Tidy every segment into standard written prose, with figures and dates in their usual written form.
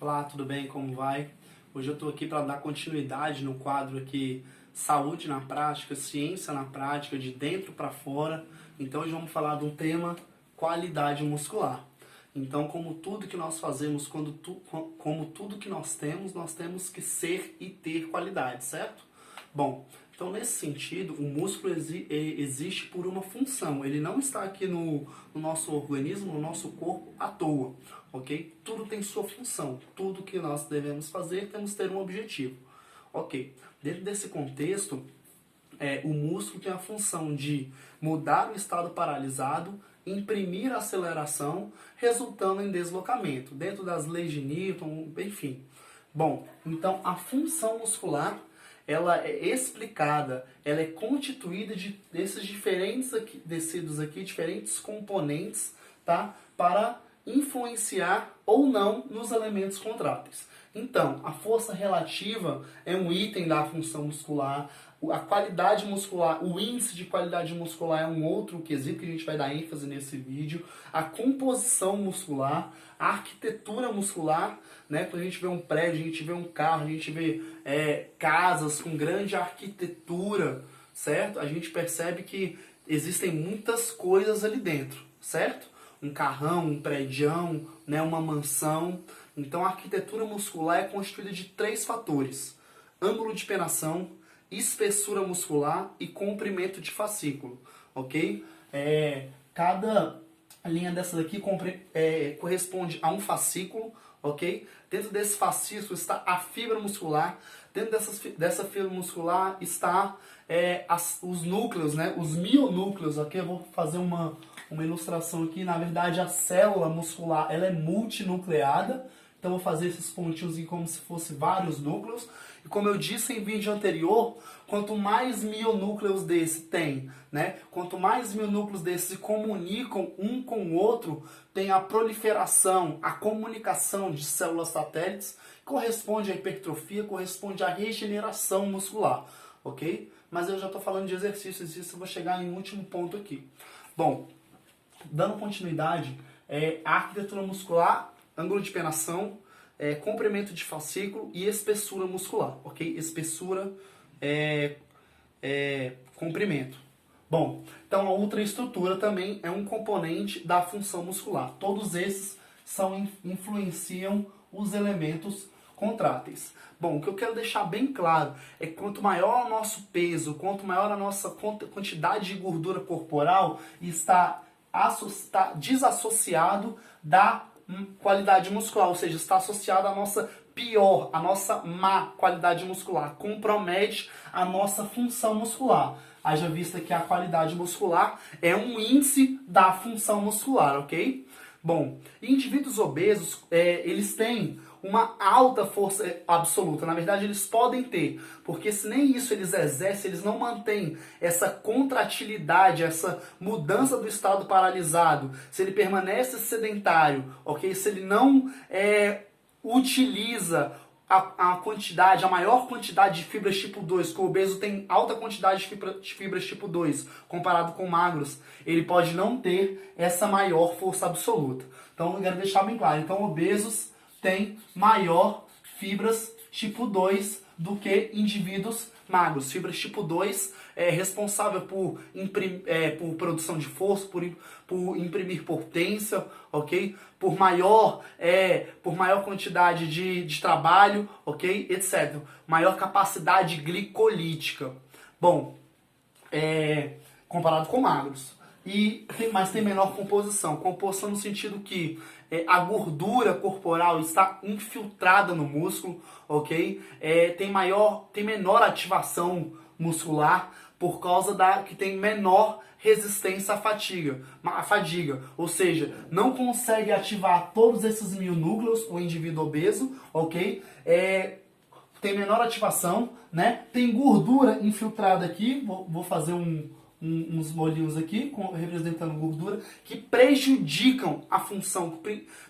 Olá, tudo bem? Como vai? Hoje eu estou aqui para dar continuidade no quadro aqui Saúde na Prática, Ciência na Prática, de dentro para fora. Então hoje vamos falar de um tema qualidade muscular. Então, como tudo que nós fazemos, como tudo que nós temos que ser e ter qualidade, certo? Bom, então nesse sentido, o músculo existe por uma função. Ele não está aqui no nosso organismo, no nosso corpo, à toa, ok? Tudo tem sua função. Tudo que nós devemos fazer, temos que ter um objetivo, ok? Dentro desse contexto, o músculo tem a função de mudar o estado paralisado, imprimir aceleração, resultando em deslocamento, dentro das leis de Newton, enfim. Bom, então a função muscular, ela é explicada, ela é constituída desses diferentes tecidos aqui, diferentes componentes, tá? Para influenciar ou não nos elementos contráteis. Então, a força relativa é um item da função muscular, a qualidade muscular, o índice de qualidade muscular é um outro quesito que a gente vai dar ênfase nesse vídeo, a composição muscular, a arquitetura muscular, né? Quando a gente vê um prédio, a gente vê um carro, a gente vê casas com grande arquitetura, certo? A gente percebe que existem muitas coisas ali dentro, certo? Um carrão, um prédião, né? Uma mansão. Então a arquitetura muscular é constituída de 3 fatores: ângulo de penação, espessura muscular e comprimento de fascículo, ok? Cada linha dessa daqui corresponde a um fascículo, ok? Dentro desse fascículo está a fibra muscular, dentro dessa fibra muscular está os núcleos, né? Os mionúcleos, ok? Eu vou fazer uma ilustração aqui. Na verdade, a célula muscular ela é multinucleada. Então, vou fazer esses pontinhos aqui como se fossem vários núcleos. E como eu disse em vídeo anterior, quanto mais mionúcleos desse tem, né? Quanto mais mionúcleos desses se comunicam um com o outro, tem a proliferação, a comunicação de células satélites, corresponde à hipertrofia, corresponde à regeneração muscular, ok? Mas eu já estou falando de exercícios, isso eu vou chegar em um último ponto aqui. Bom, dando continuidade, a arquitetura muscular, ângulo de penação, comprimento de fascículo e espessura muscular, ok? Espessura, comprimento. Bom, então a ultraestrutura também é um componente da função muscular. Todos esses influenciam os elementos contráteis. Bom, o que eu quero deixar bem claro é que quanto maior o nosso peso, quanto maior a nossa quantidade de gordura corporal, está desassociado da qualidade muscular, ou seja, está associado à nossa a nossa má qualidade muscular, compromete a nossa função muscular. Haja vista que a qualidade muscular é um índice da função muscular, ok? Bom, indivíduos obesos, eles têm uma alta força absoluta. Na verdade, eles podem ter, porque se nem isso eles exercem, eles não mantêm essa contratilidade, essa mudança do estado paralisado. Se ele permanece sedentário, ok? Se ele não utiliza a maior quantidade de fibras tipo 2, que o obeso tem alta quantidade de fibras tipo 2, comparado com magros, ele pode não ter essa maior força absoluta. Então, eu quero deixar bem claro. Então, obesos têm maior fibras tipo 2 do que indivíduos magros. Fibras tipo 2 é responsável por produção de força, por imprimir potência, ok? Por maior quantidade de trabalho, ok? Etc. Maior capacidade glicolítica. Bom, comparado com magros. Mas tem menor composição. Composição no sentido que a gordura corporal está infiltrada no músculo, ok? Tem menor ativação muscular por causa que tem menor resistência à fadiga. Ou seja, não consegue ativar todos esses mionúcleos, o indivíduo obeso, ok? Tem menor ativação, né? Tem gordura infiltrada aqui, vou fazer uns molhinhos aqui, representando gordura, que prejudicam a função,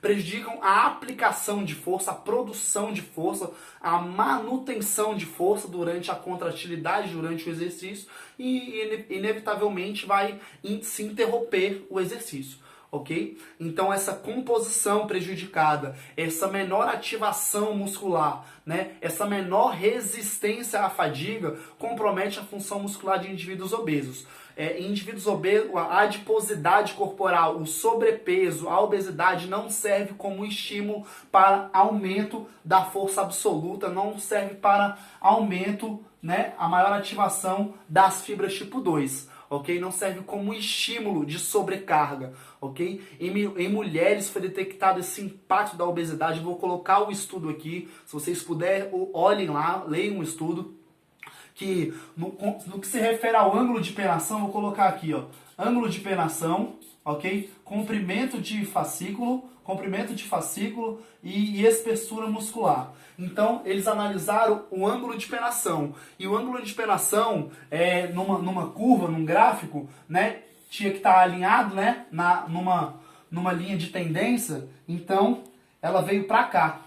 prejudicam a aplicação de força, a produção de força, a manutenção de força durante a contratilidade, durante o exercício, e inevitavelmente vai se interromper o exercício. ok? Então essa composição prejudicada, essa menor ativação muscular, né? Essa menor resistência à fadiga compromete a função muscular de indivíduos obesos. Em indivíduos obesos, a adiposidade corporal, o sobrepeso, a obesidade não serve como estímulo para aumento da força absoluta, não serve para aumento, né, a maior ativação das fibras tipo 2. Ok? Não serve como estímulo de sobrecarga, ok? Em mulheres foi detectado esse impacto da obesidade. Vou colocar o estudo aqui, se vocês puderem, olhem lá, leiam o estudo. Que no que se refere ao ângulo de penação, vou colocar aqui, ó, ângulo de penação, ok? Comprimento de fascículo e espessura muscular. Então, eles analisaram o ângulo de penação. E o ângulo de penação, numa curva, num gráfico, né, tinha que estar alinhado, né, numa linha de tendência. Então, ela veio para cá,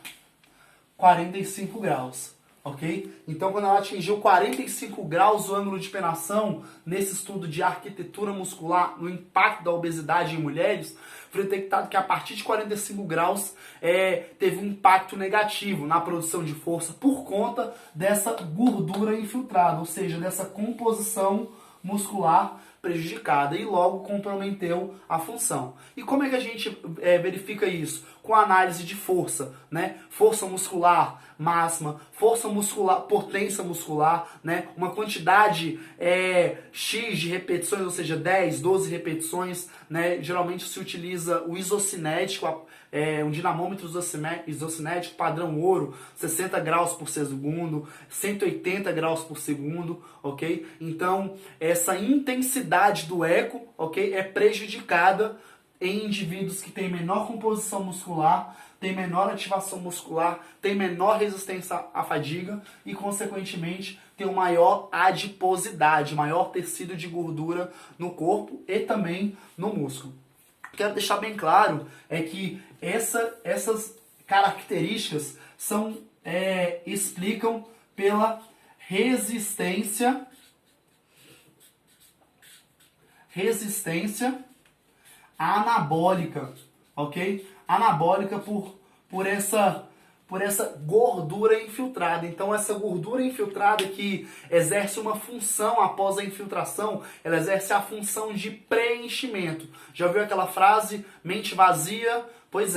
45 graus. Ok? Então, quando ela atingiu 45 graus o ângulo de penação, nesse estudo de arquitetura muscular, no impacto da obesidade em mulheres, foi detectado que a partir de 45 graus teve um impacto negativo na produção de força por conta dessa gordura infiltrada, ou seja, dessa composição muscular prejudicada e logo comprometeu a função. E como é que a gente verifica isso? Com a análise de força, né? Força muscular máxima, força muscular, potência muscular, né? Uma quantidade X de repetições, ou seja, 10, 12 repetições, né? Geralmente se utiliza o isocinético, um dinamômetro isocinético padrão ouro, 60 graus por segundo, 180 graus por segundo, ok? Então, essa intensidade do eco, ok, é prejudicada em indivíduos que têm menor composição muscular, têm menor ativação muscular, têm menor resistência à fadiga e, consequentemente, tem uma maior adiposidade, maior tecido de gordura no corpo e também no músculo. Quero deixar bem claro que essas características explicam pela resistência anabólica, ok? Anabólica por essa gordura infiltrada. Então, essa gordura infiltrada que exerce uma função após a infiltração, ela exerce a função de preenchimento. Já ouviu aquela frase, mente vazia? Pois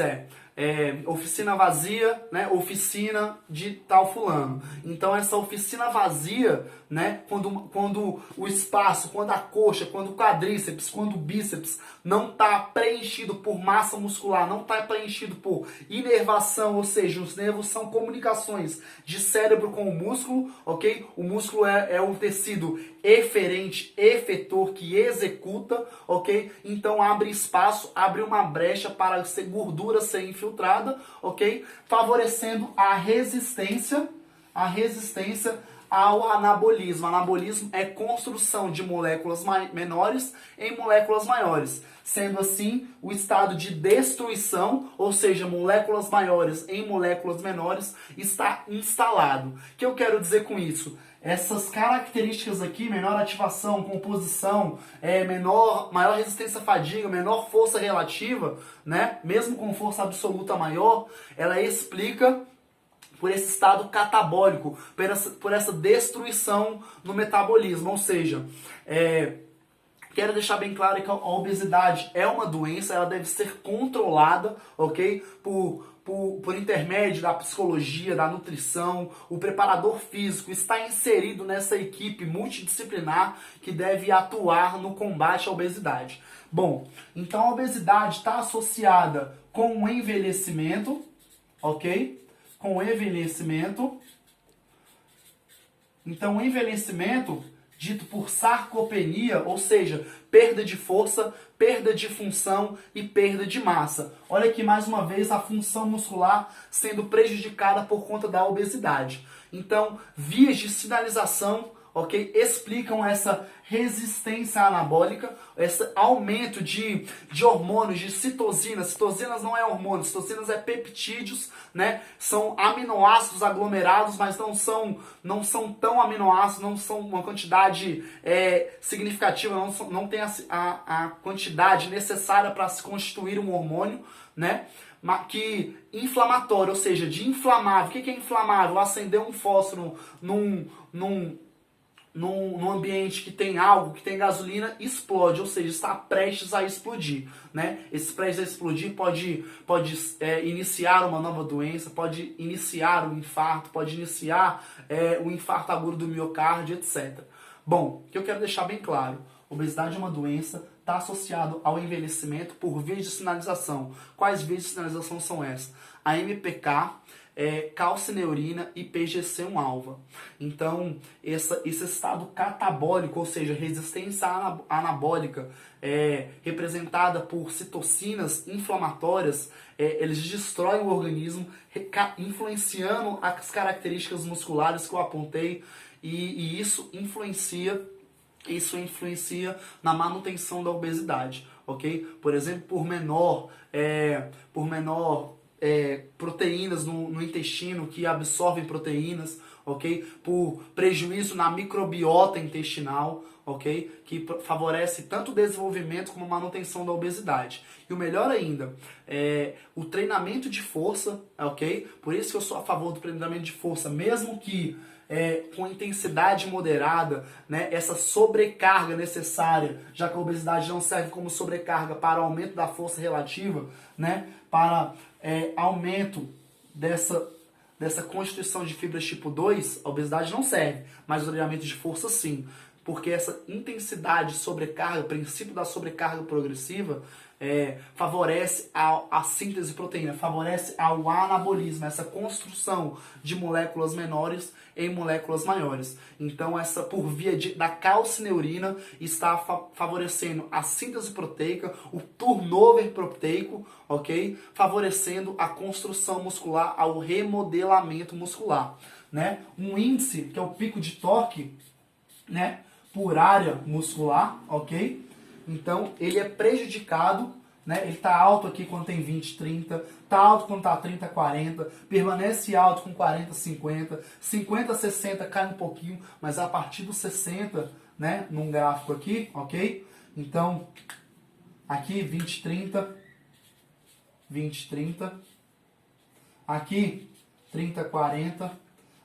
oficina vazia, né? Oficina de tal fulano. Então essa oficina vazia, né? Quando o espaço, quando a coxa, quando o quadríceps, quando o bíceps não está preenchido por massa muscular, não está preenchido por inervação, ou seja, os nervos são comunicações de cérebro com o músculo, ok? O músculo é um tecido eferente, efetor, que executa, ok? Então abre espaço, abre uma brecha para a gordura ser infiltrada, ok? Favorecendo a resistência ao anabolismo. Anabolismo é construção de moléculas menores em moléculas maiores. Sendo assim, o estado de destruição, ou seja, moléculas maiores em moléculas menores, está instalado. O que eu quero dizer com isso? Essas características aqui, menor ativação, composição, maior resistência à fadiga, menor força relativa, né? Mesmo com força absoluta maior, ela explica por esse estado catabólico, por essa destruição no metabolismo. Ou seja, quero deixar bem claro que a obesidade é uma doença, ela deve ser controlada, ok? Por intermédio da psicologia, da nutrição. O preparador físico está inserido nessa equipe multidisciplinar que deve atuar no combate à obesidade. Bom, então a obesidade está associada com o envelhecimento, ok? Com o envelhecimento. Então, o envelhecimento, dito por sarcopenia, ou seja, perda de força, perda de função e perda de massa. Olha aqui mais uma vez a função muscular sendo prejudicada por conta da obesidade. Então, vias de sinalização, ok? Explicam essa resistência anabólica, esse aumento de hormônios, de citosinas. Citosinas não é hormônio, citosinas é peptídeos, né? São aminoácidos aglomerados, mas não são tão aminoácidos, não são uma quantidade significativa, não tem a quantidade necessária para se constituir um hormônio, né? Que inflamatório, ou seja, de inflamável. O que é inflamável? Acender um fósforo num ambiente que tem algo, que tem gasolina, explode, ou seja, está prestes a explodir, né? Esse prestes a explodir pode iniciar uma nova doença, pode iniciar um infarto, pode iniciar o infarto agudo do miocárdio, etc. Bom, o que eu quero deixar bem claro, obesidade é uma doença, está associado ao envelhecimento por vias de sinalização. Quais vias de sinalização são essas? A MPK, calcineurina e PGC1-alfa. Então, esse estado catabólico, ou seja, resistência anabólica, representada por citocinas inflamatórias, eles destroem o organismo, influenciando as características musculares que eu apontei, e isso influencia na manutenção da obesidade, ok? Por exemplo, por menor proteínas no intestino que absorvem proteínas, ok? Por prejuízo na microbiota intestinal, ok? Que favorece tanto o desenvolvimento como a manutenção da obesidade. E o melhor ainda, o treinamento de força, ok? Por isso que eu sou a favor do treinamento de força, mesmo que com intensidade moderada, né, essa sobrecarga necessária, já que a obesidade não serve como sobrecarga para aumento da força relativa, né, para aumento dessa constituição de fibras tipo 2, a obesidade não serve, mas o treinamento de força sim, porque essa intensidade de sobrecarga, o princípio da sobrecarga progressiva, favorece a síntese de proteína, favorece ao anabolismo, essa construção de moléculas menores em moléculas maiores. Então, essa por via da calcineurina está favorecendo a síntese proteica, o turnover proteico, ok? Favorecendo a construção muscular, ao remodelamento muscular, né? Um índice, que é o pico de torque, né, por área muscular, ok? Então, ele é prejudicado, né? Ele está alto aqui quando tem 20, 30, está alto quando está 30, 40, permanece alto com 40, 50, 50, 60 cai um pouquinho, mas a partir dos 60, né, num gráfico aqui, ok? Então, aqui 20, 30, 20, 30, aqui 30, 40,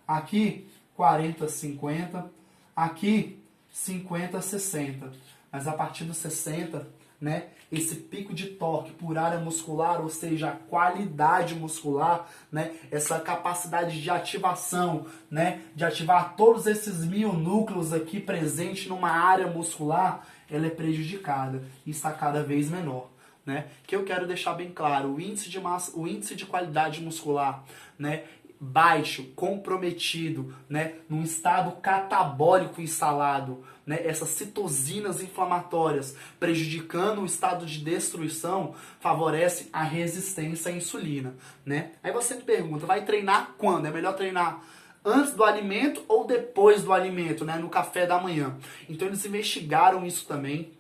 aqui 40, 50, aqui 50, 60. Mas a partir dos 60, né, esse pico de torque por área muscular, ou seja, a qualidade muscular, né, essa capacidade de ativação, né, de ativar todos esses mionúcleos aqui presentes numa área muscular, ela é prejudicada e está cada vez menor. Né? Que eu quero deixar bem claro, o índice de massa, o índice de qualidade muscular, né, baixo, comprometido, né, num estado catabólico instalado, né, essas citosinas inflamatórias prejudicando o estado de destruição, favorece a resistência à insulina, né? Aí você me pergunta, vai treinar quando? É melhor treinar antes do alimento ou depois do alimento, né, no café da manhã? Então eles investigaram isso também,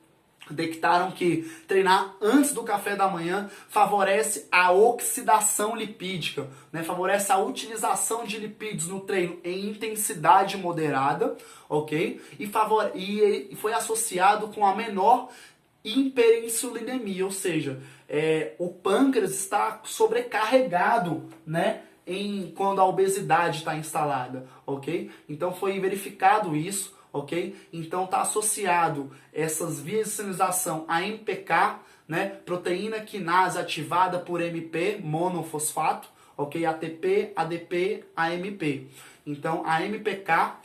detectaram que treinar antes do café da manhã favorece a oxidação lipídica, né? Favorece a utilização de lipídios no treino em intensidade moderada, ok? E foi associado com a menor hiperinsulinemia, ou seja, o pâncreas está sobrecarregado, né, quando a obesidade está instalada, ok? Então foi verificado isso, ok? Então está associado essas vias de sinalização a MPK, né? Proteína quinase ativada por MP, monofosfato, ok? ATP, ADP, AMP. Então a MPK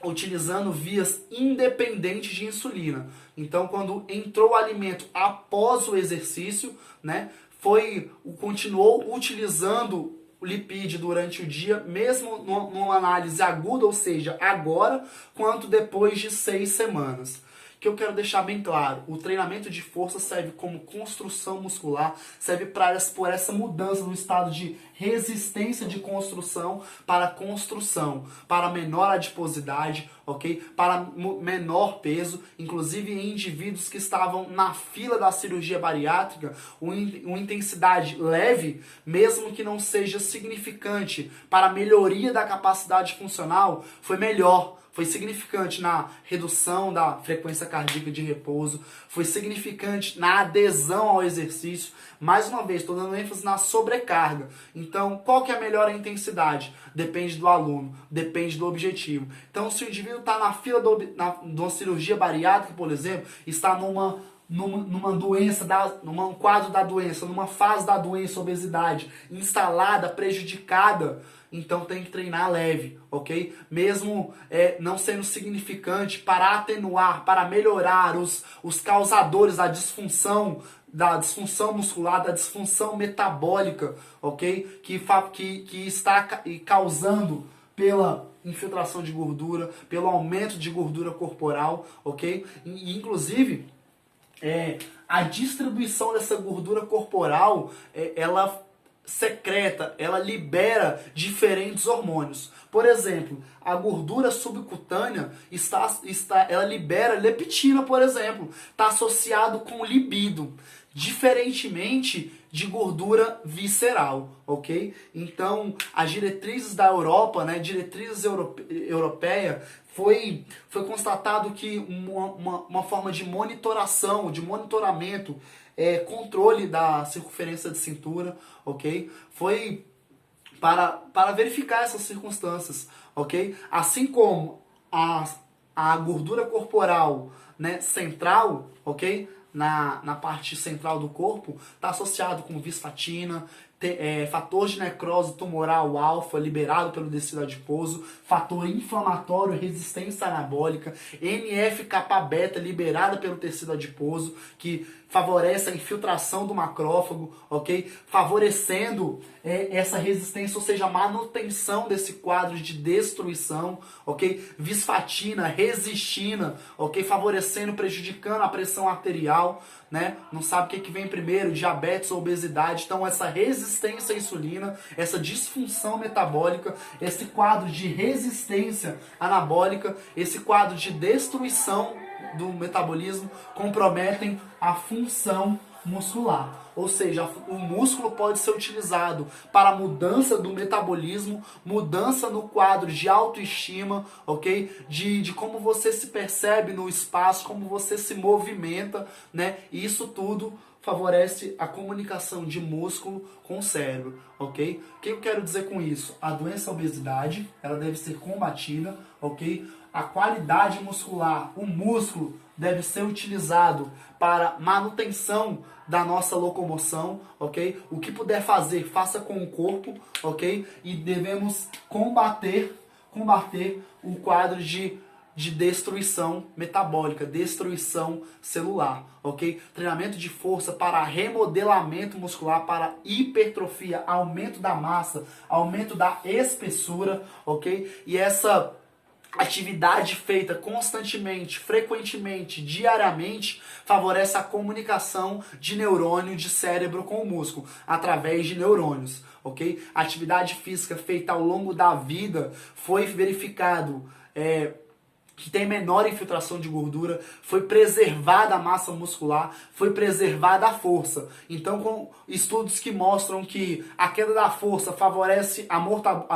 utilizando vias independentes de insulina. Então quando entrou o alimento após o exercício, né? Continuou utilizando o lipídio durante o dia, mesmo numa análise aguda, ou seja, agora, quanto depois de 6 semanas. que eu quero deixar bem claro, o treinamento de força serve como construção muscular, serve por essa mudança do estado de resistência de construção, para menor adiposidade, ok? Para menor peso, inclusive em indivíduos que estavam na fila da cirurgia bariátrica, uma intensidade leve, mesmo que não seja significante para a melhoria da capacidade funcional, foi melhor. Foi significante na redução da frequência cardíaca de repouso, foi significante na adesão ao exercício. Mais uma vez, estou dando ênfase na sobrecarga. Então, qual que é a melhor intensidade? Depende do aluno, depende do objetivo. Então, se o indivíduo está na fila de uma cirurgia bariátrica, por exemplo, está numa doença, num quadro da doença, numa fase da doença, obesidade, instalada, prejudicada, então tem que treinar leve, ok? Mesmo não sendo significante para atenuar, para melhorar os causadores da disfunção muscular, da disfunção metabólica, ok? Que está causando pela infiltração de gordura, pelo aumento de gordura corporal, ok? E, inclusive, a distribuição dessa gordura corporal, ela secreta, ela libera diferentes hormônios. Por exemplo, a gordura subcutânea ela libera leptina, por exemplo, está associado com libido, diferentemente de gordura visceral, ok? Então, as diretrizes da Europa, né, diretrizes europeia, foi constatado que uma forma de monitoração, de monitoramento, controle da circunferência de cintura, ok? Foi para verificar essas circunstâncias, ok? Assim como a gordura corporal, né, central, ok? Na parte central do corpo, está associado com visfatina, fator de necrose tumoral alfa liberado pelo tecido adiposo, fator inflamatório, resistência anabólica, NF-kappa-beta liberada pelo tecido adiposo, que favorece a infiltração do macrófago, ok? Favorecendo essa resistência, ou seja, a manutenção desse quadro de destruição, ok? Visfatina, resistina, ok? Favorecendo, prejudicando a pressão arterial, né? Não sabe o que vem primeiro, diabetes ou obesidade. Então, essa resistência à insulina, essa disfunção metabólica, esse quadro de resistência anabólica, esse quadro de destruição do metabolismo comprometem a função muscular. Ou seja, o músculo pode ser utilizado para mudança do metabolismo, mudança no quadro de autoestima, ok? De como você se percebe no espaço, como você se movimenta, né? E isso tudo favorece a comunicação de músculo com o cérebro, ok? O que eu quero dizer com isso? A doença obesidade, ela deve ser combatida, ok? A qualidade muscular, o músculo deve ser utilizado para manutenção da nossa locomoção, ok? O que puder fazer, faça com o corpo, ok? E devemos combater o quadro de destruição metabólica, destruição celular, ok? Treinamento de força para remodelamento muscular, para hipertrofia, aumento da massa, aumento da espessura, ok? E essa atividade feita constantemente, frequentemente, diariamente, favorece a comunicação de neurônio de cérebro com o músculo, através de neurônios, ok? A atividade física feita ao longo da vida foi verificado que tem menor infiltração de gordura, foi preservada a massa muscular, foi preservada a força. Então, com estudos que mostram que a queda da força favorece a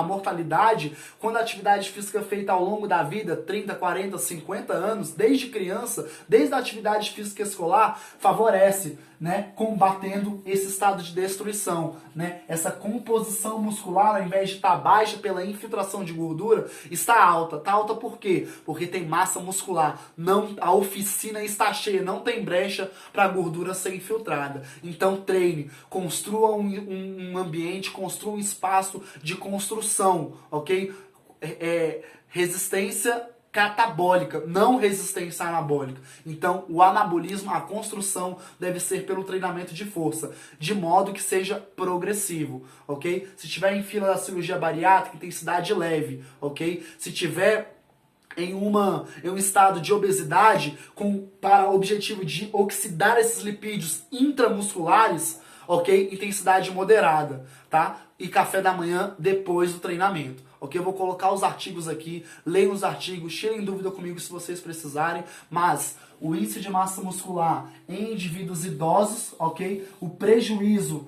mortalidade, quando a atividade física é feita ao longo da vida, 30, 40, 50 anos, desde criança, desde a atividade física escolar, favorece, né, combatendo esse estado de destruição, né? Essa composição muscular, ao invés de estar baixa pela infiltração de gordura, está alta. Está alta por quê? Porque tem massa muscular. A oficina está cheia, não tem brecha para a gordura ser infiltrada. Então treine, construa um ambiente, construa um espaço de construção, ok? Resistência catabólica, não resistência anabólica. Então, o anabolismo, a construção, deve ser pelo treinamento de força, de modo que seja progressivo, ok? Se tiver em fila da cirurgia bariátrica, intensidade leve, ok? Se tiver em um estado de obesidade para o objetivo de oxidar esses lipídios intramusculares, ok? Intensidade moderada, tá? E café da manhã depois do treinamento, ok? Eu vou colocar os artigos aqui, leiam os artigos, tirem dúvida comigo se vocês precisarem, mas o índice de massa muscular em indivíduos idosos, ok? O prejuízo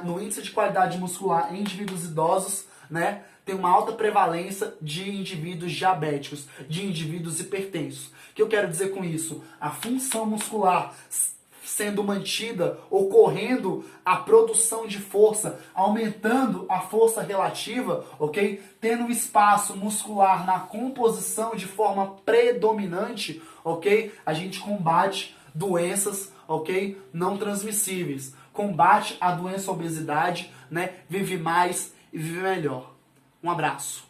no índice de qualidade muscular em indivíduos idosos, né? Tem uma alta prevalência de indivíduos diabéticos, de indivíduos hipertensos. O que eu quero dizer com isso? A função muscular sendo mantida, ocorrendo a produção de força, aumentando a força relativa, ok? Tendo espaço muscular na composição de forma predominante, ok? A gente combate doenças, ok? Não transmissíveis. Combate a doença obesidade, né? Vive mais e vive melhor. Um abraço.